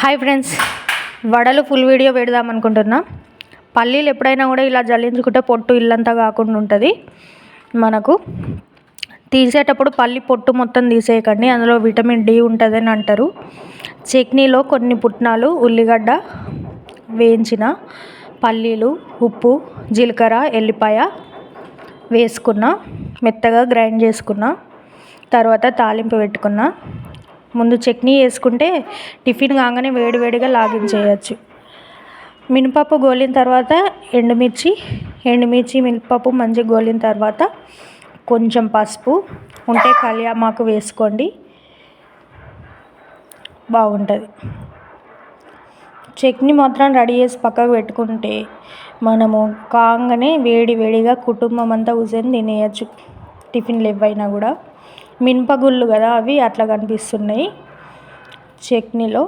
Hi friends, వడలు full video పెడదాం అనుకుంటున్నా. పల్లీలు ఎప్పుడైనా కూడా ఇలా జల్లించుకుంటే పొట్టు ఇల్లంతా కాకుండా ఉంటుంది. మనకు తీసేటప్పుడు పల్లి పొట్టు మొత్తం తీసేయకండి, అందులో విటమిన్ డి ఉంటుందని అంటారు. చట్నీలో కొన్ని పుట్నాలు, ఉల్లిగడ్డ వేయించిన పల్లీలు, ఉప్పు, జీలకర్ర, ఎల్లిపాయ వేసుకున్న, మెత్తగా గ్రైండ్ చేసుకున్న తర్వాత తాలింపు పెట్టుకున్న. ముందు చట్నీ వేసుకుంటే టిఫిన్ కాగానే వేడివేడిగా లాగించేయచ్చు. మినపప్పు గోలిన తర్వాత ఎండుమిర్చి మినపప్పు మంచిగా గోలిన తర్వాత కొంచెం పసుపు ఉంటే కళ్యామాకు వేసుకోండి, బాగుంటుంది. చట్నీ మాత్రం రెడీ చేసి పక్కకు పెట్టుకుంటే మనము కాగానే వేడివేడిగా కుటుంబం అంతా కూర్చొని తినేయచ్చు. టిఫిన్లు ఏవైనా కూడా మినపగుళ్ళు కదా, అవి అట్లా కనిపిస్తున్నాయి చట్నీలో.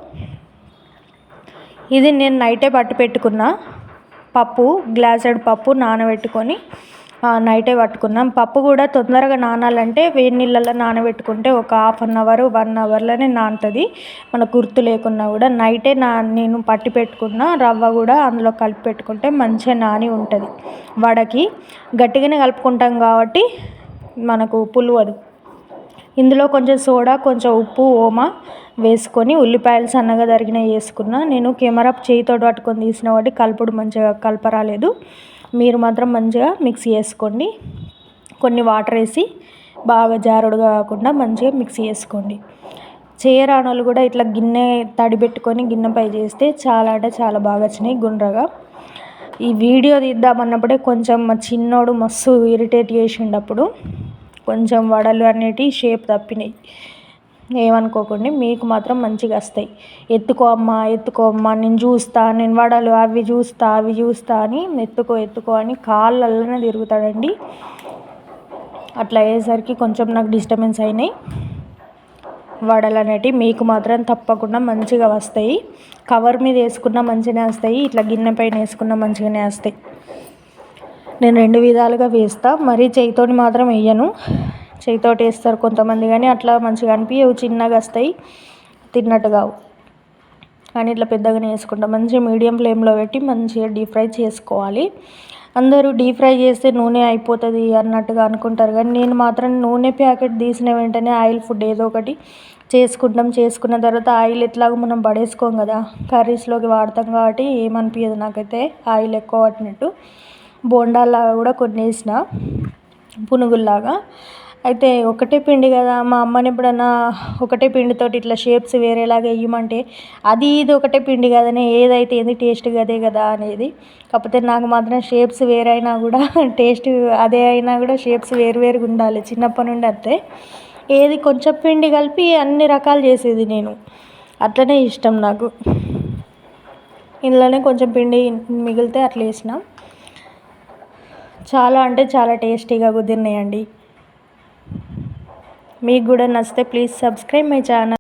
ఇది నేను నైటే పట్టి పెట్టుకున్న పప్పు, గ్లాసెడ్ పప్పు నానబెట్టుకొని నైటే పట్టుకున్నాం. పప్పు కూడా తొందరగా నానాలంటే వేడి నీళ్ళల్లో నానబెట్టుకుంటే ఒక 1/2 అవర్ 1 అవర్లోనే నానుతుంది. మనకు గుర్తు లేకున్నా కూడా నైటే నేను పట్టి పెట్టుకున్న రవ్వ కూడా అందులో కలిపి పెట్టుకుంటే మంచిగా నాని ఉంటుంది. వడకి గట్టిగానే కలుపుకుంటాం కాబట్టి మనకు పులువదు. ఇందులో కొంచెం సోడా, కొంచెం ఉప్పు, ఓమా వేసుకొని ఉల్లిపాయలు సన్నగా తరిగినవి వేసుకున్నా. నేను కెమెరా చేయితో పట్టుకొని తీసిన వాటి కలుపుడు మంచిగా కలపరాలేదు. మీరు మాత్రం మంచిగా మిక్స్ చేసుకోండి. కొన్ని వాటర్ వేసి బాగా జారుడుగా కాకుండా మంచిగా మిక్స్ చేసుకోండి. చేయరానోళ్ళు కూడా ఇట్లా గిన్నె తడిపెట్టుకొని గిన్నెపై చేస్తే చాలా అంటే చాలా బాగా వచ్చినాయి గుండ్రగా. ఈ వీడియో తీద్దామన్నప్పుడే కొంచెం మా చిన్నోడు మస్తు ఇరిటేట్ చేసిండప్పుడు కొంచెం వడలు అనేటివి షేప్ తప్పినాయి. ఏమనుకోకండి, మీకు మాత్రం మంచిగా వస్తాయి. ఎత్తుకో అమ్మా నేను చూస్తా, నేను వడలు అవి చూస్తా అని ఎత్తుకో అని కాళ్ళల్లోనే తిరుగుతాడండి. అట్లా అయ్యేసరికి కొంచెం నాకు డిస్టర్బెన్స్ అయినాయి. వడలు అనేటివి మీకు మాత్రం తప్పకుండా మంచిగా వస్తాయి. కవర్ మీద వేసుకున్న మంచిగానే వస్తాయి, ఇట్లా గిన్నె పైన వేసుకున్న మంచిగానే వస్తాయి. నేను 2 విధాలుగా వేస్తా, మరీ చేయితోటి మాత్రం వేయను. చేయితోటి వేస్తారు కొంతమంది, కానీ అట్లా మంచిగా అనిపించవు, చిన్నగా వస్తాయి, తిన్నట్టు కావు. కానీ ఇట్లా పెద్దగానే వేసుకుంటాం. మంచిగా మీడియం ఫ్లేమ్లో పెట్టి మంచిగా డీప్ ఫ్రై చేసుకోవాలి. అందరూ డీప్ ఫ్రై చేస్తే నూనె అయిపోతుంది అన్నట్టుగా అనుకుంటారు, కానీ నేను మాత్రం నూనె ప్యాకెట్ తీసిన వెంటనే ఆయిల్ ఫుడ్ ఏదో ఒకటి చేసుకున్న తర్వాత ఆయిల్ ఎట్లాగో మనం పడేసుకోం కదా, కర్రీస్లోకి వాడతాం కాబట్టి ఏమనిపించదు నాకైతే ఆయిల్ ఎక్కువ పట్టినట్టు. బోండాల్లాగా కూడా కొన్ని వేసిన పునుగుల్లాగా. అయితే ఒకటే పిండి కదా, మా అమ్మని ఎప్పుడన్నా ఒకటే పిండితోటి ఇట్లా షేప్స్ వేరేలాగా వేయమంటే అది ఇది ఒకటే పిండి కదనే, ఏదైతే ఏంది టేస్ట్ అదే కదా అనేది. కాకపోతే నాకు మాత్రం షేప్స్ వేరైనా కూడా టేస్ట్ అదే అయినా కూడా షేప్స్ వేరువేరుగా ఉండాలి. చిన్నప్పటి నుండి అంతే, ఏది కొంచెం పిండి కలిపి అన్ని రకాలు చేసేది నేను. అట్లనే ఇష్టం నాకు. ఇందులోనే కొంచెం పిండి మిగిలితే అట్లా వేసిన. చాలా అంటే చాలా టేస్టీగా కుదిరినాయండి. మీకు కూడా నచ్చితే ప్లీజ్ సబ్స్క్రైబ్ మై ఛానల్.